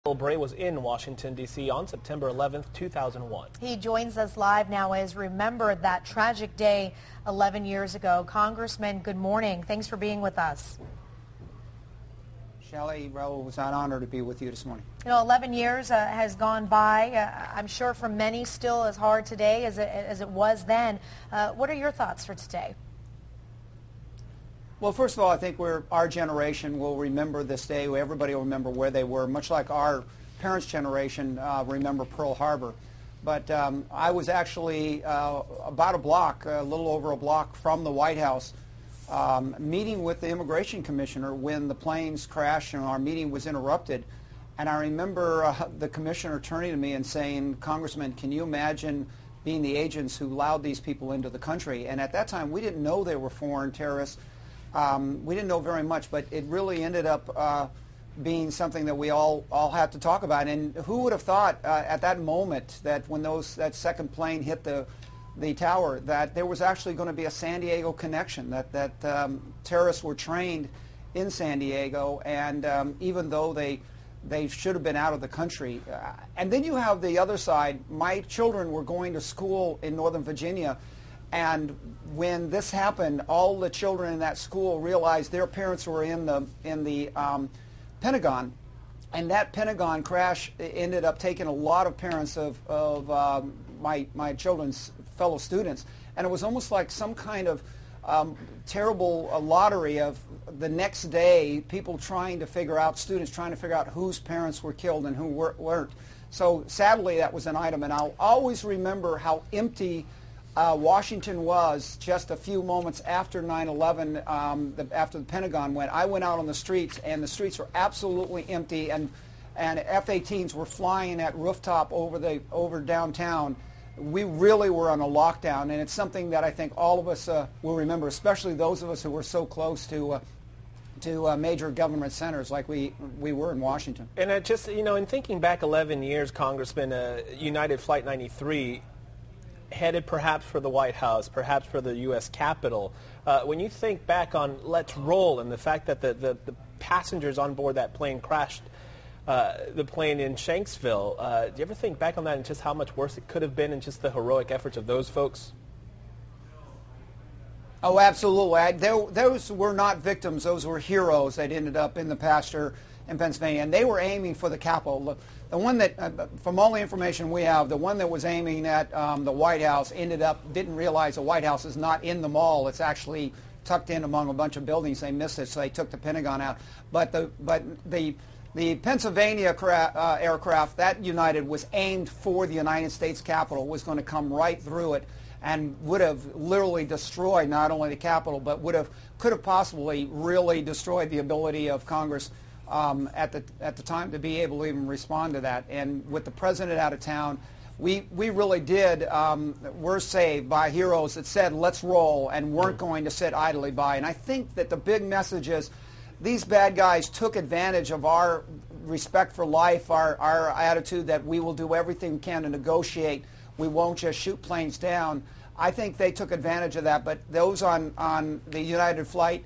Bilbray was in Washington, D.C. on September 11th, 2001. He joins us live now as remembered that tragic day 11 years ago. Congressman, good morning. Thanks for being with us. Shelley, Raul, it was an honor to be with you this morning. You know, 11 years has gone by. I'm sure for many still as hard today as it was then. What are your thoughts for today? Well, first of all, I think our generation will remember this day. Everybody will remember where they were, much like our parents' generation remember Pearl Harbor. But I was actually about a little over a block from the White House, meeting with the immigration commissioner when the planes crashed and our meeting was interrupted. And I remember the commissioner turning to me and saying, "Congressman, can you imagine being the agents who allowed these people into the country?" And at that time, we didn't know they were foreign terrorists. We didn't know very much, but it really ended up being something that we all had to talk about. And who would have thought at that moment that when that second plane hit the tower that there was actually going to be a San Diego connection, that terrorists were trained in San Diego, and even though they should have been out of the country. And then you have the other side. My children were going to school in Northern Virginia, and when this happened, all the children in that school realized their parents were in the Pentagon, and that Pentagon crash ended up taking a lot of parents of my children's fellow students, and it was almost like some kind of terrible lottery of the next day, people trying to figure out, students trying to figure out whose parents were killed and who weren't. So sadly, that was an item, and I'll always remember how empty Washington was just a few moments after 9/11, after the Pentagon went. I went out on the streets, and the streets were absolutely empty, and F-18s were flying at rooftop over downtown. We really were on a lockdown, and it's something that I think all of us will remember, especially those of us who were so close to major government centers like we were in Washington. And just, in thinking back 11 years, Congressman, United Flight 93, headed perhaps for the White House, perhaps for the U.S. Capitol. When you think back on Let's Roll and the fact that the passengers on board that plane crashed the plane in Shanksville, do you ever think back on that and just how much worse it could have been and just the heroic efforts of those folks? Oh, absolutely. Those were not victims. Those were heroes that ended up in the pasture in Pennsylvania, and they were aiming for the Capitol. The one that, from all the information we have, the one that was aiming at the White House didn't realize the White House is not in the mall. It's actually tucked in among a bunch of buildings. They missed it, so they took the Pentagon out. But the Pennsylvania aircraft, that United, was aimed for the United States Capitol, was going to come right through it and would have literally destroyed not only the Capitol, but could have possibly really destroyed the ability of Congress at the time to be able to even respond to that. And with the president out of town, we really did, were saved by heroes that said, "Let's roll," and weren't going to sit idly by. And I think that the big message is these bad guys took advantage of our respect for life, our attitude that we will do everything we can to negotiate. We won't just shoot planes down. I think they took advantage of that, but those on the United flight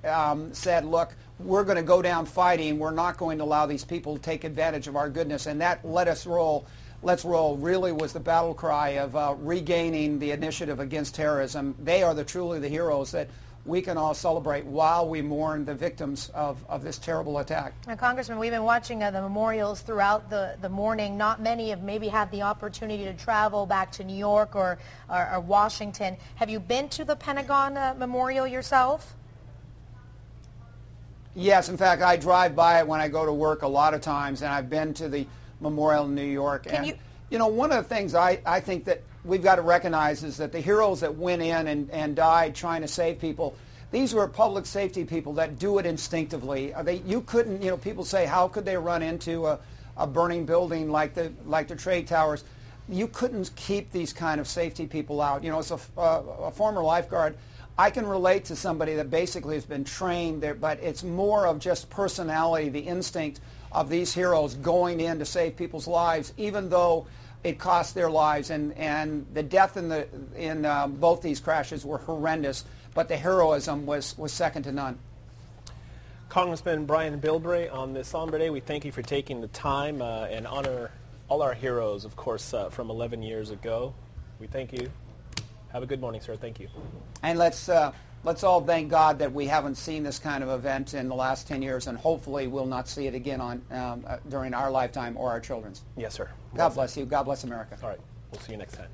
said, "Look, we're going to go down fighting. We're not going to allow these people to take advantage of our goodness." And that "Let us roll, let's roll" really was the battle cry of regaining the initiative against terrorism. They are truly the heroes that we can all celebrate while we mourn the victims of this terrible attack. Now, Congressman, we've been watching the memorials throughout the morning. Not many have maybe had the opportunity to travel back to New York or Washington. Have you been to the Pentagon Memorial yourself? Yes, in fact, I drive by it when I go to work a lot of times, and I've been to the memorial in New York. One of the things I think that we've got to recognize is that the heroes that went in and died trying to save people, these were public safety people that do it instinctively. You couldn't, people say, how could they run into a burning building like the trade towers? You couldn't keep these kind of safety people out. As a former lifeguard, I can relate to somebody that basically has been trained there, but it's more of just personality, the instinct of these heroes going in to save people's lives, even though it cost their lives. And the death in both these crashes were horrendous, but the heroism was second to none. Congressman Brian Bilbray, on this Somber Day, we thank you for taking the time and honor all our heroes, of course, from 11 years ago. We thank you. Have a good morning, sir. Thank you. And let's all thank God that we haven't seen this kind of event in the last 10 years, and hopefully we'll not see it again during our lifetime or our children's. Yes, sir. God bless you. God bless America. All right. We'll see you next time.